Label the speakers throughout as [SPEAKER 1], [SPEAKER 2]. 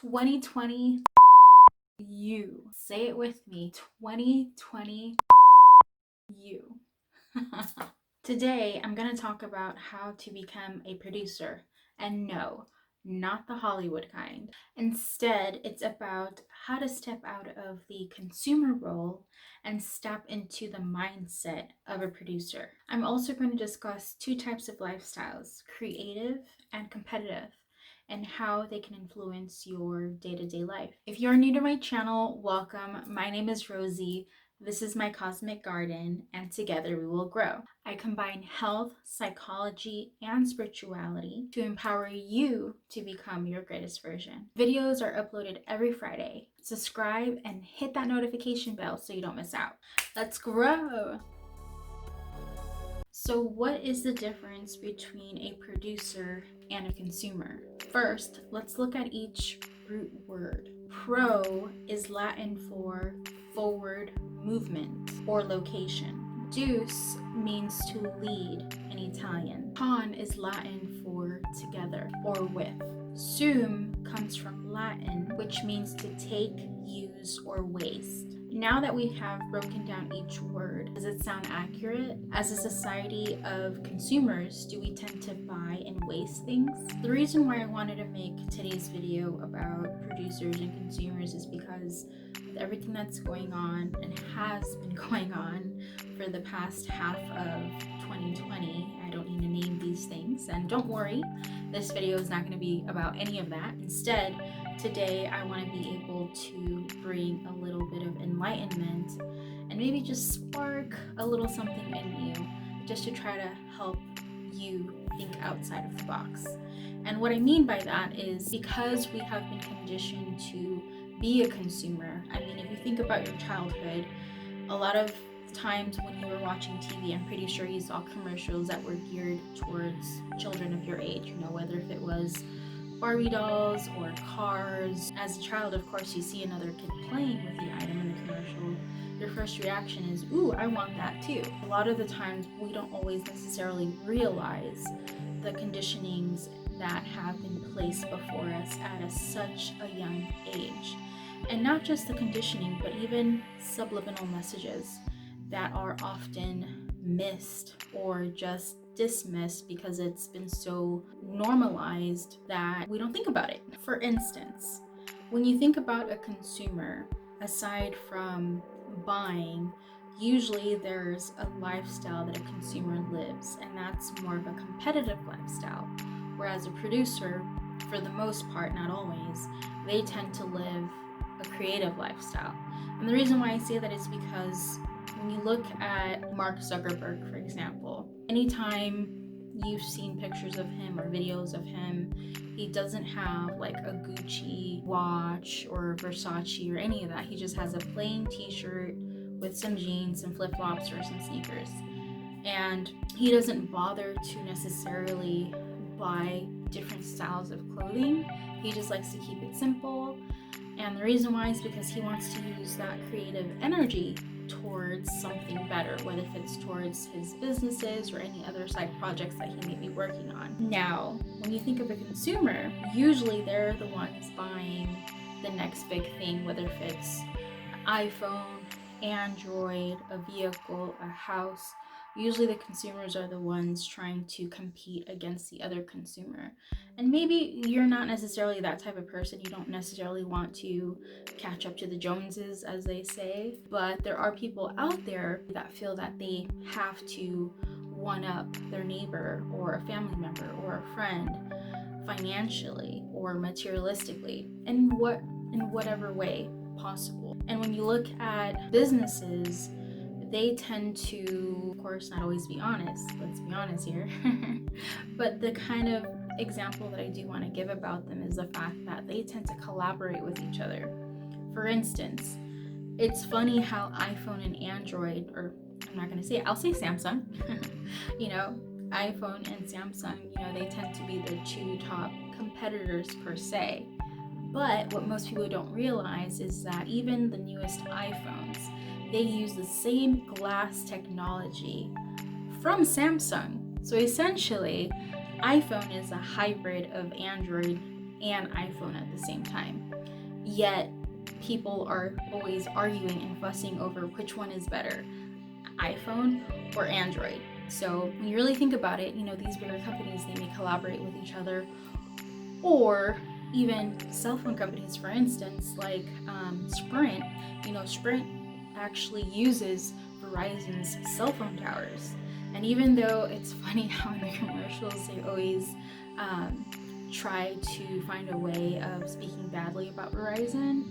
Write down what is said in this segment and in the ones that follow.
[SPEAKER 1] 2020 you. Say it with me. 2020 you. Today, I'm going to talk about how to become a producer. And no, not the Hollywood kind. Instead, it's about how to step out of the consumer role and step into the mindset of a producer. I'm also going to discuss two types of lifestyles, creative and competitive, and how they can influence your day-to-day life. If you're new to my channel, welcome. My name is Rosie. This is my cosmic garden, and together we will grow. I combine health, psychology, and spirituality to empower you to become your greatest version. Videos are uploaded every Friday. Subscribe and hit that notification bell so you don't miss out. Let's grow! So what is the difference between a producer and a consumer? First, let's look at each root word. Pro is Latin for forward movement or location. Deuce means to lead in Italian. Con is Latin for together or with. Sum comes from Latin, which means to take, use, or waste. Now that we have broken down each word, does it sound accurate? As a society of consumers, do we tend to buy and waste things? The reason why I wanted to make today's video about producers and consumers is because with everything that's going on and has been going on for the past half of 2020, I don't need to name these things. And don't worry, this video is not going to be about any of that. Instead, today I want to be able to bring a little bit of enlightenment and maybe just spark a little something in you just to try to help you think outside of the box. And what I mean by that is because we have been conditioned to be a consumer. I mean, if you think about your childhood, a lot of times when you were watching TV, I'm pretty sure you saw commercials that were geared towards children of your age, whether if it was Barbie dolls or cars. As a child, of course, you see another kid playing with the item in the commercial. Your first reaction is, ooh, I want that too. A lot of the times we don't always necessarily realize the conditionings that have been placed before us at such a young age. And not just the conditioning, but even subliminal messages that are often missed or just dismissed because it's been so normalized that we don't think about it. For instance, when you think about a consumer, aside from buying, usually there's a lifestyle that a consumer lives, and that's more of a competitive lifestyle. Whereas a producer, for the most part, not always, they tend to live a creative lifestyle. And the reason why I say that is because when you look at Mark Zuckerberg, for example, anytime you've seen pictures of him or videos of him, he doesn't have like a Gucci watch or Versace or any of that. He just has a plain t-shirt with some jeans, some flip-flops, or some sneakers. And he doesn't bother to necessarily buy different styles of clothing. He just likes to keep it simple. And the reason why is because he wants to use that creative energy towards something better, whether if it's towards his businesses or any other side projects that he may be working on. Now, when you think of a consumer, usually they're the ones buying the next big thing, whether if it's an iPhone, Android, a vehicle, a house. Usually the consumers are the ones trying to compete against the other consumer. And maybe you're not necessarily that type of person. You don't necessarily want to catch up to the Joneses, as they say. But there are people out there that feel that they have to one up their neighbor or a family member or a friend financially or materialistically in whatever way possible. And when you look at businesses, they tend to, of course, not always be honest. Let's be honest here. But the kind of example that I do want to give about them is the fact that they tend to collaborate with each other. For instance, it's funny how iPhone and Android, or I'm not going to say it, I'll say Samsung, iPhone and Samsung, they tend to be the two top competitors per se. But what most people don't realize is that even the newest iPhones, they use the same glass technology from Samsung. So essentially, iPhone is a hybrid of Android and iPhone at the same time. Yet people are always arguing and fussing over which one is better, iPhone or Android. So when you really think about it, these bigger companies, they may collaborate with each other, or even cell phone companies, for instance, like Sprint. Sprint actually uses Verizon's cell phone towers. And even though it's funny how in the commercials they always try to find a way of speaking badly about Verizon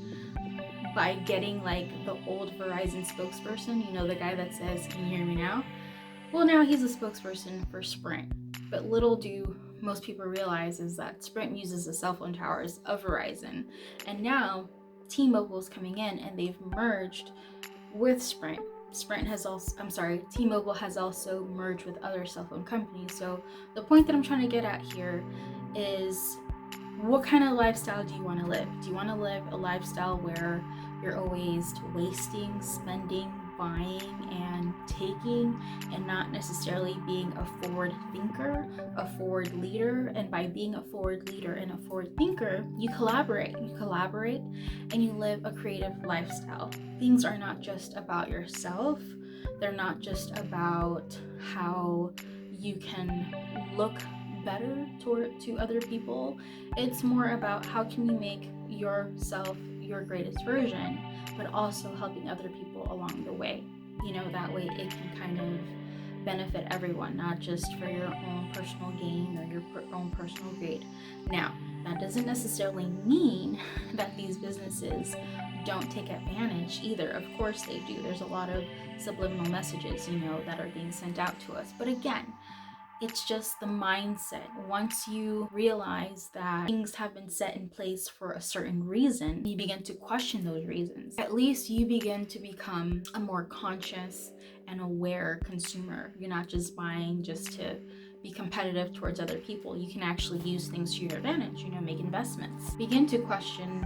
[SPEAKER 1] by getting like the old Verizon spokesperson, the guy that says, "Can you hear me now?" Well, now he's a spokesperson for Sprint. But little do most people realize is that Sprint uses the cell phone towers of Verizon. And now T-Mobile is coming in and they've merged with Sprint. T-Mobile has also merged with other cell phone companies. So the point that I'm trying to get at here is, what kind of lifestyle do you want to live? Do you want to live a lifestyle where you're always wasting, spending, buying, and taking, and not necessarily being a forward thinker, a forward leader? And by being a forward leader and a forward thinker, you collaborate, and you live a creative lifestyle. Things are not just about yourself. They're not just about how you can look better to other people. It's more about how can you make yourself your greatest version, but also helping other people along the way. That way it can kind of benefit everyone, not just for your own personal gain or your own personal grade. Now, that doesn't necessarily mean that these businesses don't take advantage either. Of course they do. There's a lot of subliminal messages, that are being sent out to us. But again, it's just the mindset. Once you realize that things have been set in place for a certain reason, you begin to question those reasons. At least you begin to become a more conscious and aware consumer. You're not just buying just to be competitive towards other people. You can actually use things to your advantage, make investments. Begin to question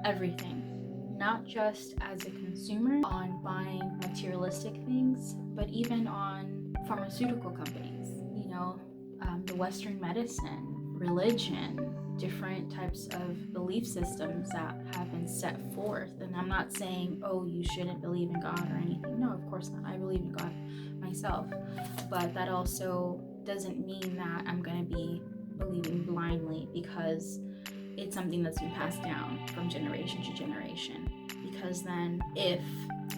[SPEAKER 1] everything, not just as a consumer on buying materialistic things, but even on pharmaceutical companies. The Western medicine, religion, different types of belief systems that have been set forth. And I'm not saying, oh, you shouldn't believe in God or anything. No, of course not. I believe in God myself. But that also doesn't mean that I'm going to be believing blindly because it's something that's been passed down from generation to generation. Because then if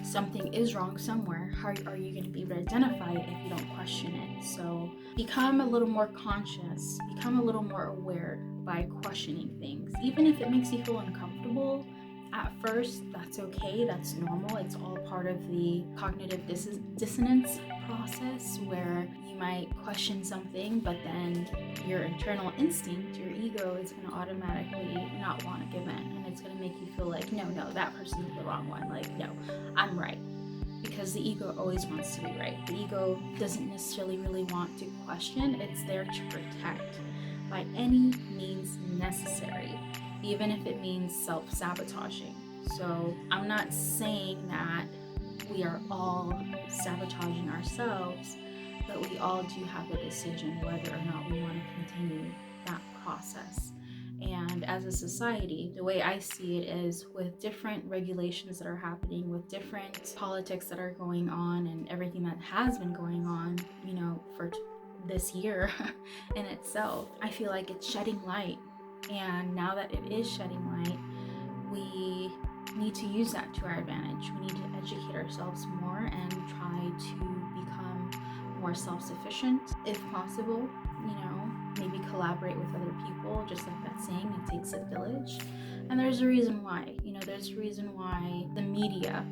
[SPEAKER 1] something is wrong somewhere, how are you going to be able to identify it if you don't question it? So become a little more conscious, become a little more aware by questioning things. Even if it makes you feel uncomfortable at first, that's okay, that's normal. It's all part of the cognitive dissonance process where you might question something, but then your internal instinct, your ego, is going to automatically not want to give in, and it's going to make you feel like, no, that person's the wrong one. Like, no, I'm right. Because the ego always wants to be right. The ego doesn't necessarily really want to question. It's there to protect by any means necessary, even if it means self-sabotaging. So I'm not saying that we are all sabotaging ourselves, but we all do have the decision whether or not we want to continue that process. And as a society, the way I see it is, with different regulations that are happening, with different politics that are going on, and everything that has been going on, for this year in itself, I feel like it's shedding light. And now that it is shedding light, we need to use that to our advantage. We need to educate ourselves more and try to become more self-sufficient if possible. Maybe collaborate with other people, just like that saying, it takes a village. And there's a reason why. There's a reason why the media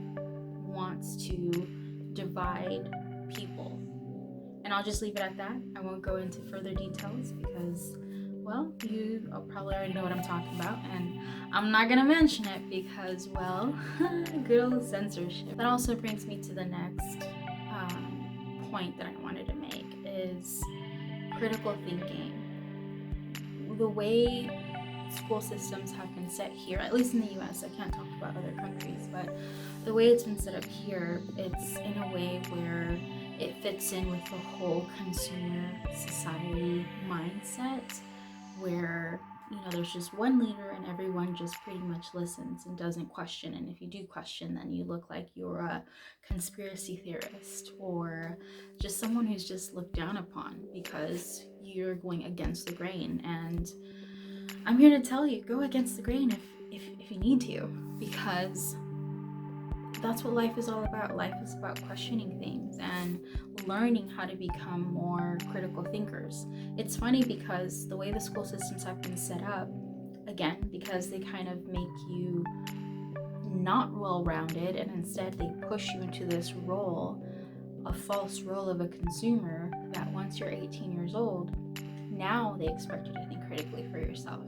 [SPEAKER 1] wants to divide people. And I'll just leave it at that. I won't go into further details because, well, you probably already know what I'm talking about, and I'm not gonna mention it because, well, good old censorship. That also brings me to the next point that I wanted to make is critical thinking. The way school systems have been set here, at least in the US, I can't talk about other countries, but the way it's been set up here, it's in a way where it fits in with the whole consumer society mindset, where there's just one leader and everyone just pretty much listens and doesn't question. And if you do question, then you look like you're a conspiracy theorist or just someone who's just looked down upon because you're going against the grain. And I'm here to tell you, go against the grain if you need to, because that's what life is all about. Life is about questioning things and learning how to become more critical thinkers. It's funny because the way the school systems have been set up, again, because they kind of make you not well-rounded, and instead they push you into this role, a false role of a consumer, that once you're 18 years old, now they expect you to think critically for yourself.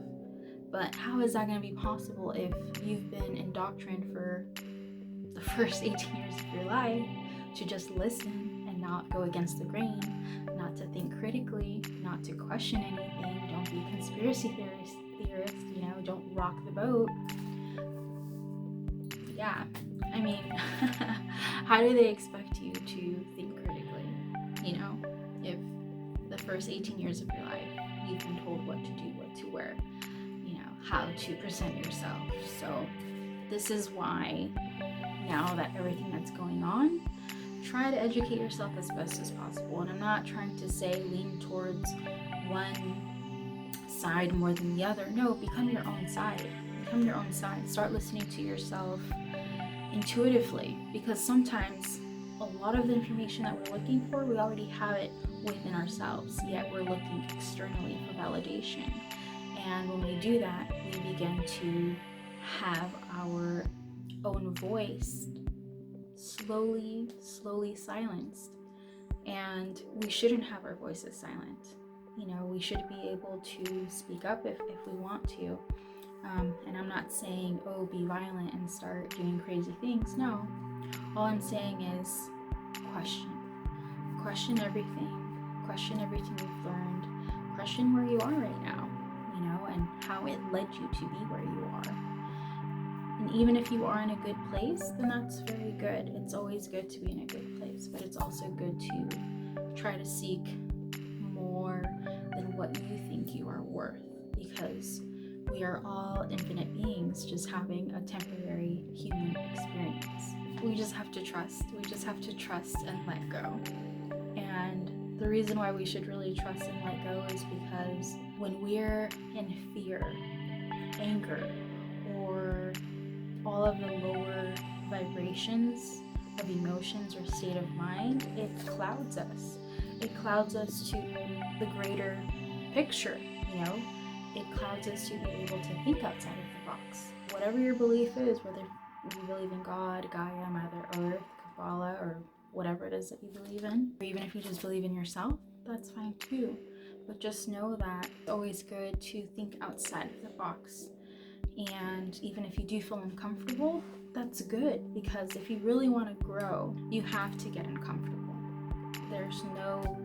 [SPEAKER 1] But how is that going to be possible if you've been indoctrinated for the first 18 years of your life to just listen and not go against the grain, not to think critically, not to question anything, don't be a conspiracy theorist, don't rock the boat. Yeah, I mean, how do they expect you to think critically, if the first 18 years of your life you've been told what to do, what to wear, how to present yourself? So this is why, now that everything that's going on, try to educate yourself as best as possible. And I'm not trying to say lean towards one side more than the other. No, become your own side. Become your own side. Start listening to yourself intuitively, because sometimes a lot of the information that we're looking for, we already have it within ourselves, yet we're looking externally for validation. And when we do that, we begin to have our own voice slowly silenced. And we shouldn't have our voices silent. We should be able to speak up if we want to. And I'm not saying, oh, be violent and start doing crazy things. No. All I'm saying is question. Question everything. Question everything you've learned. Question where you are right now, and how it led you to be where you are. And even if you are in a good place, then that's very good. It's always good to be in a good place, but it's also good to try to seek more than what you think you are worth, because we are all infinite beings just having a temporary human experience. We just have to trust. We just have to trust and let go. And the reason why we should really trust and let go is because when we're in fear, anger, or all of the lower vibrations of emotions or state of mind, it clouds us. It clouds us to the greater picture, It clouds us to be able to think outside of the box. Whatever your belief is, whether you believe in God, Gaia, Mother Earth, Kabbalah, or whatever it is that you believe in, or even if you just believe in yourself, that's fine too. But just know that it's always good to think outside of the box. And even if you do feel uncomfortable, that's good, because if you really want to grow, you have to get uncomfortable. There's no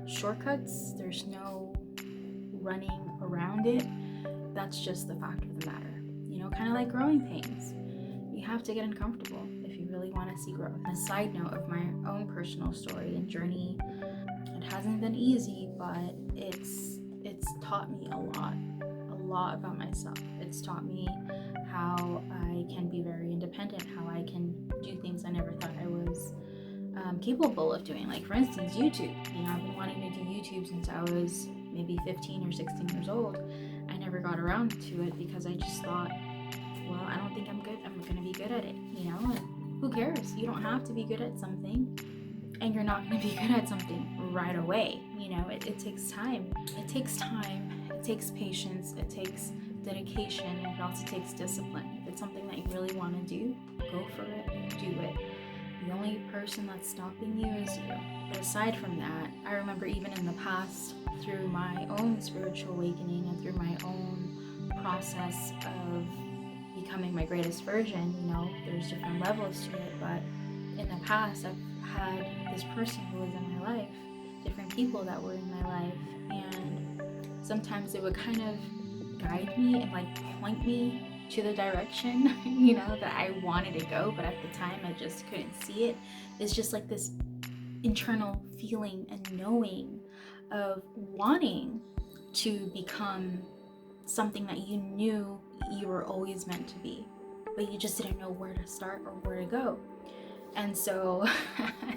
[SPEAKER 1] shortcuts, there's no running around it. That's just the fact of the matter. Kind of like growing pains. You have to get uncomfortable if you really want to see growth. And a side note of my own personal story and journey, it hasn't been easy, but it's taught me a lot about myself. It's taught me how I can be very independent, how I can do things I never thought I was capable of doing. Like, for instance, YouTube. I've been wanting to do YouTube since I was maybe 15 or 16 years old. I never got around to it because I just thought, well, I don't think I'm going to be good at it, and who cares? You don't have to be good at something, and you're not going to be good at something right away. It takes time. It takes time. It takes patience. It takes dedication, and it also takes discipline. If it's something that you really want to do, go for it and do it. The only person that's stopping you is you. But aside from that, I remember even in the past, through my own spiritual awakening and through my own process of becoming my greatest version, there's different levels to it. But in the past, I've had this person who was in my life, different people that were in my life, and sometimes it would kind of guide me and point me to the direction, that I wanted to go, but at the time I just couldn't see it. It's just like this internal feeling and knowing of wanting to become something that you knew you were always meant to be, but you just didn't know where to start or where to go. And so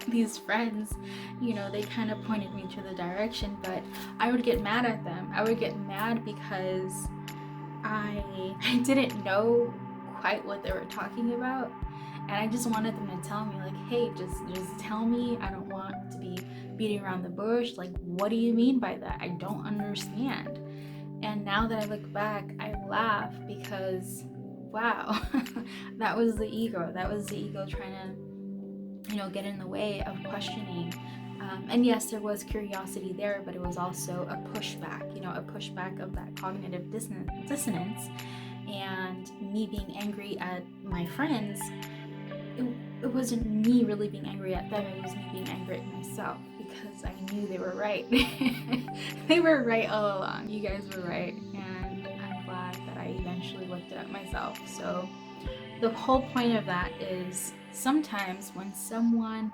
[SPEAKER 1] these friends, they kind of pointed me to the direction, but I would get mad at them. I would get mad because I didn't know quite what they were talking about. And I just wanted them to tell me, like, hey, just tell me. I don't want to be beating around the bush. Like, what do you mean by that? I don't understand. And now that I look back, I laugh because, wow, that was the ego. That was the ego trying to, get in the way of questioning. And yes, there was curiosity there, but it was also a pushback, a pushback of that cognitive dissonance. And me being angry at my friends, it wasn't me really being angry at them, it was me being angry at myself, because I knew they were right. They were right all along. You guys were right, and I'm glad that I eventually looked at myself. So the whole point of that is, sometimes when someone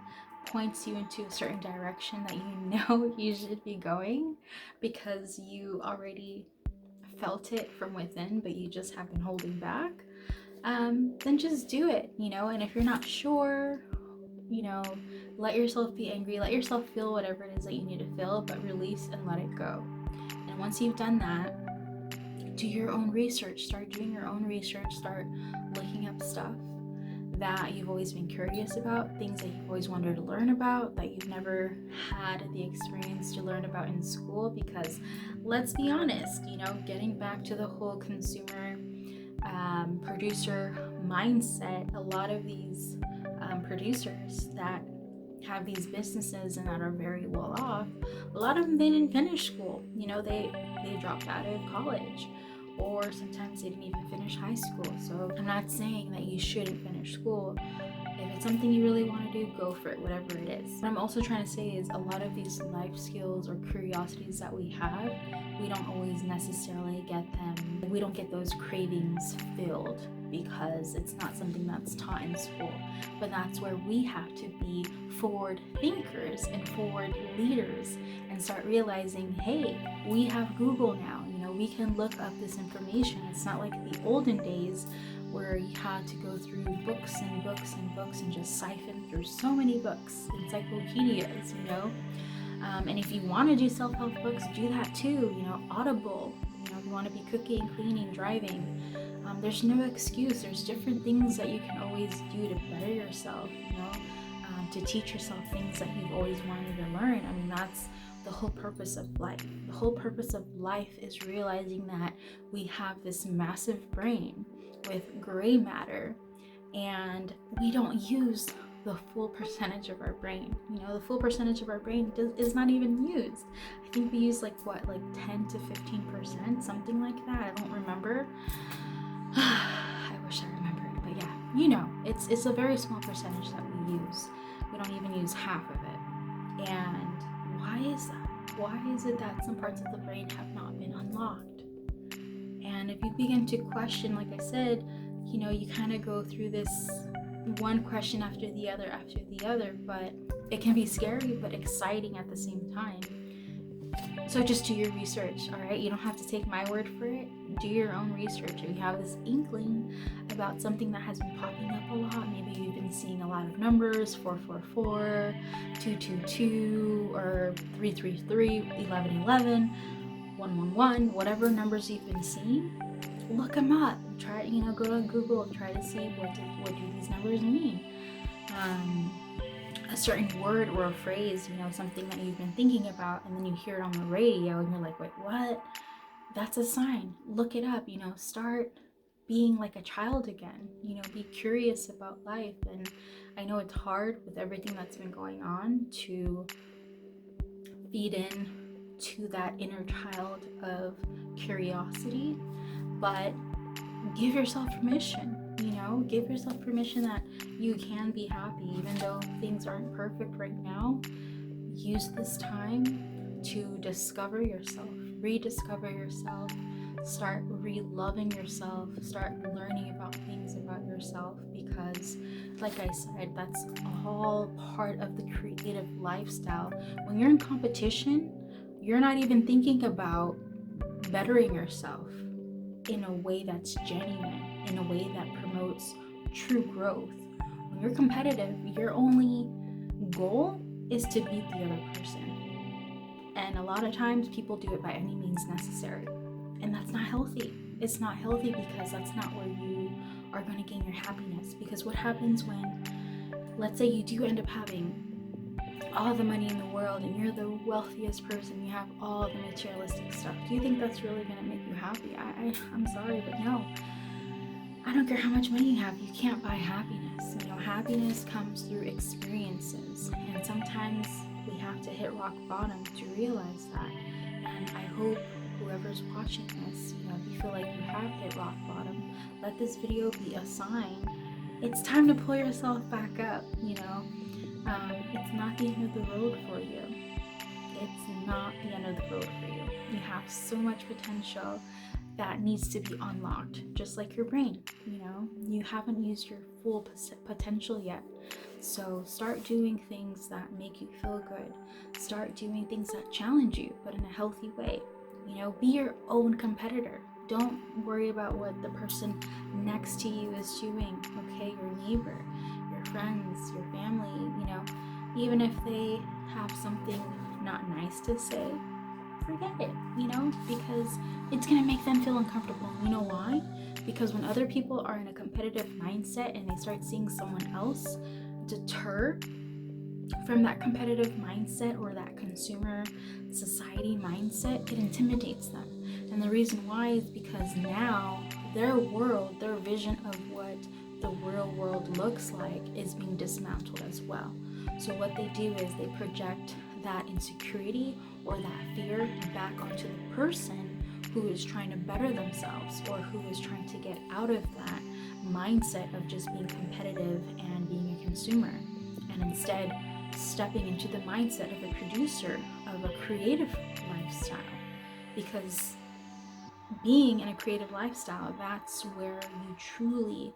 [SPEAKER 1] points you into a certain direction that you know you should be going, because you already felt it from within, but you just have been holding back, then just do it, and if you're not sure, let yourself be angry, let yourself feel whatever it is that you need to feel, but release and let it go. And once you've done that, do your own research. Start doing your own research. Start looking up stuff that you've always been curious about, things that you've always wanted to learn about that you've never had the experience to learn about in school. Because let's be honest, getting back to the whole consumer producer mindset, a lot of these producers that have these businesses and that are very well off, a lot of them, they didn't finish school. They dropped out of college, or sometimes they didn't even finish high school. So I'm not saying that you shouldn't finish school. If it's something you really want to do, go for it, whatever it is. What I'm also trying to say is, a lot of these life skills or curiosities that we have, we don't always necessarily get them. We don't get those cravings filled because it's not something that's taught in school. But that's where we have to be forward thinkers and forward leaders and start realizing, hey, we have Google now. We can look up this information. It's not like the olden days where you had to go through books and books and books and just siphon through so many books, encyclopedias, and if you want to do self-help books, do that too. Audible. If you want to be cooking, cleaning, driving, there's no excuse. There's different things that you can always do to better yourself, to teach yourself things that you've always wanted to learn. That's the whole purpose of life. The whole purpose of life is realizing that we have this massive brain with gray matter, and we don't use the full percentage of our brain. The full percentage of our brain is not even used. I think we use like 10 to 15%, something like that. I don't remember. I wish I remembered, but yeah, it's a very small percentage that we use. We don't even use half of it. And why is that? Why is it that some parts of the brain have not been unlocked? And if you begin to question, like I said, you kind of go through this one question after the other, but it can be scary but exciting at the same time. So just do your research, all right? You don't have to take my word for it. Do your own research. If you have this inkling about something that has been popping up a lot, maybe you've been seeing a lot of numbers, 444, 222, or 333, 1111, 111, whatever numbers you've been seeing, look them up. Try, go to Google and try to see what do these numbers mean. A certain word or a phrase, something that you've been thinking about, and then you hear it on the radio and you're like, wait, what? That's a sign. Look it up. Start being like a child again. Be curious about life. And I know it's hard with everything that's been going on to feed in to that inner child of curiosity, but give yourself permission. Give yourself permission that you can be happy even though things aren't perfect right now. Use this time to discover yourself, rediscover yourself, start re-loving yourself, start learning about things about yourself, because like I said, that's all part of the creative lifestyle. When you're in competition, you're not even thinking about bettering yourself. in a way that's genuine, in a way that promotes true growth. When you're competitive, your only goal is to beat the other person. And a lot of times people do it by any means necessary. And that's not healthy. It's not healthy because that's not where you are going to gain your happiness. Because what happens when, let's say you do end up having all the money in the world and you're the wealthiest person, you have all the materialistic stuff. Do you think that's really going to make you happy? I'm sorry, but no. I don't care how much money you have, you can't buy happiness. Happiness comes through experiences, and sometimes we have to hit rock bottom to realize that. And I hope whoever's watching this, if you feel like you have hit rock bottom, let this video be a sign. It's time to pull yourself back up. It's not the end of the road for you. It's not the end of the road for you. You have so much potential that needs to be unlocked, just like your brain. You haven't used your full potential yet. So start doing things that make you feel good. Start doing things that challenge you, but in a healthy way. Be your own competitor. Don't worry about what the person next to you is doing, okay? Your neighbor, your friends, your family, even if they have something not nice to say, forget it, because it's going to make them feel uncomfortable. You know why? Because when other people are in a competitive mindset and they start seeing someone else deter from that competitive mindset or that consumer society mindset, it intimidates them. And the reason why is because now their world, their vision of what the real world looks like is being dismantled as well. So what they do is they project that insecurity or that fear back onto the person who is trying to better themselves or who is trying to get out of that mindset of just being competitive and being a consumer, and instead stepping into the mindset of a producer, of a creative lifestyle. Because being in a creative lifestyle, that's where you truly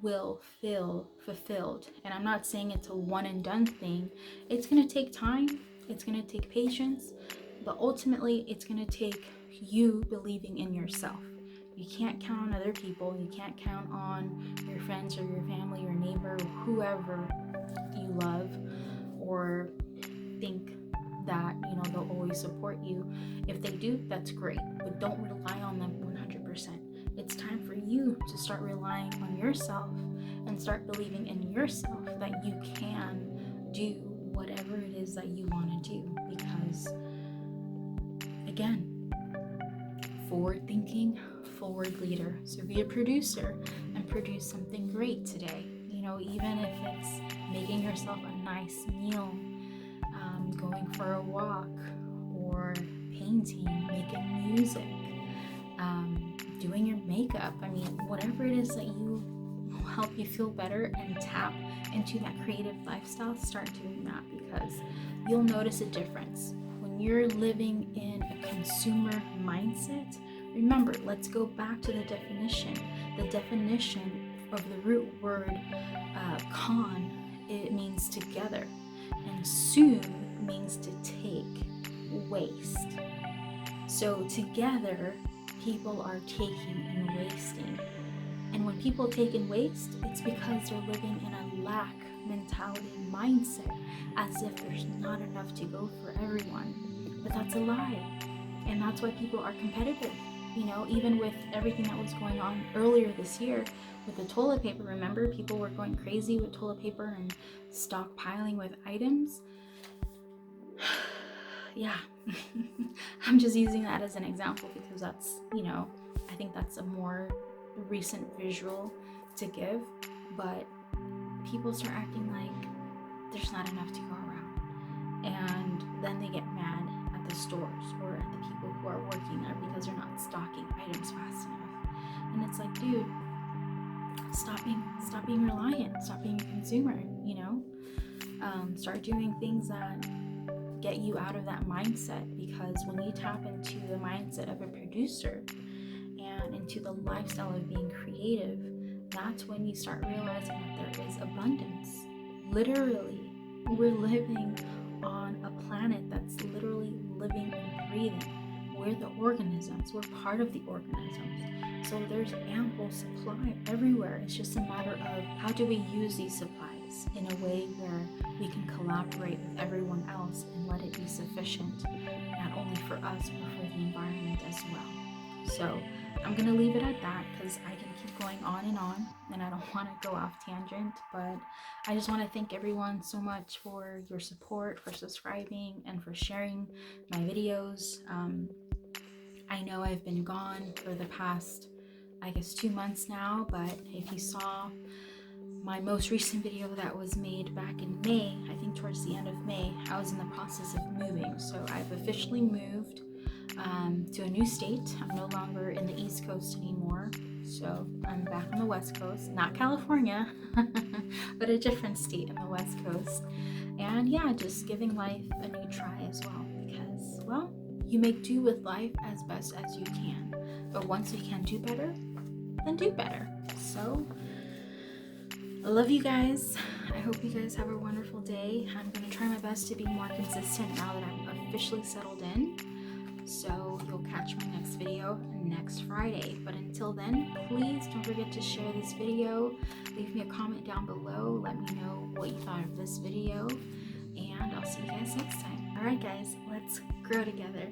[SPEAKER 1] will feel fulfilled. And I'm not saying it's a one and done thing. It's going to take time, it's going to take patience, but ultimately it's going to take you believing in yourself. You can't count on other people. You can't count on your friends or your family, your neighbor, whoever you love or think that they'll always support you. If they do, that's great, but don't rely on them 100%. It's time for you to start relying on yourself and start believing in yourself that you can do whatever it is that you want to do. Because again, forward thinking, forward leader. So be a producer and produce something great today. Even if it's making yourself a nice meal, going for a walk, or painting, making music, doing your makeup. Whatever it is that will help you feel better and tap into that creative lifestyle, start doing that, because you'll notice a difference. When you're living in a consumer mindset, remember, let's go back to the definition. The definition of the root word con, it means together, and soon means to take, waste. So together, people are taking and wasting. And when people take and waste, it's because they're living in a lack mentality mindset, as if there's not enough to go for everyone. But that's a lie. And that's why people are competitive. Even with everything that was going on earlier this year with the toilet paper, remember, people were going crazy with toilet paper and stockpiling with items. Yeah, I'm just using that as an example because that's, I think that's a more recent visual to give, but people start acting like there's not enough to go around, and then they get mad at the stores or at the people who are working there because they're not stocking items fast enough. And it's like, dude, stop being reliant, stop being a consumer, start doing things that get you out of that mindset. Because when you tap into the mindset of a producer and into the lifestyle of being creative, that's when you start realizing that there is abundance. Literally, we're living on a planet that's literally living and breathing we're the organisms. We're part of the organisms. So there's ample supply everywhere. It's just a matter of how do we use these supplies in a way where we can collaborate with everyone else and let it be sufficient, not only for us, but for the environment as well. So I'm going to leave it at that because I can keep going on and I don't want to go off tangent, but I just want to thank everyone so much for your support, for subscribing, and for sharing my videos. I know I've been gone for the past, 2 months now, but if you saw my most recent video that was made back in May, I think towards the end of May, I was in the process of moving. So I've officially moved to a new state. I'm no longer in the East Coast anymore. So I'm back on the West Coast, not California, but a different state in the West Coast. And yeah, just giving life a new try as well, because, well, you make do with life as best as you can. But once you can do better, then do better. So I love you guys. I hope you guys have a wonderful day. I'm going to try my best to be more consistent now that I'm officially settled in. So you'll catch my next video next Friday. But until then, please don't forget to share this video. Leave me a comment down below. Let me know what you thought of this video. And I'll see you guys next time. Alright guys, let's grow together.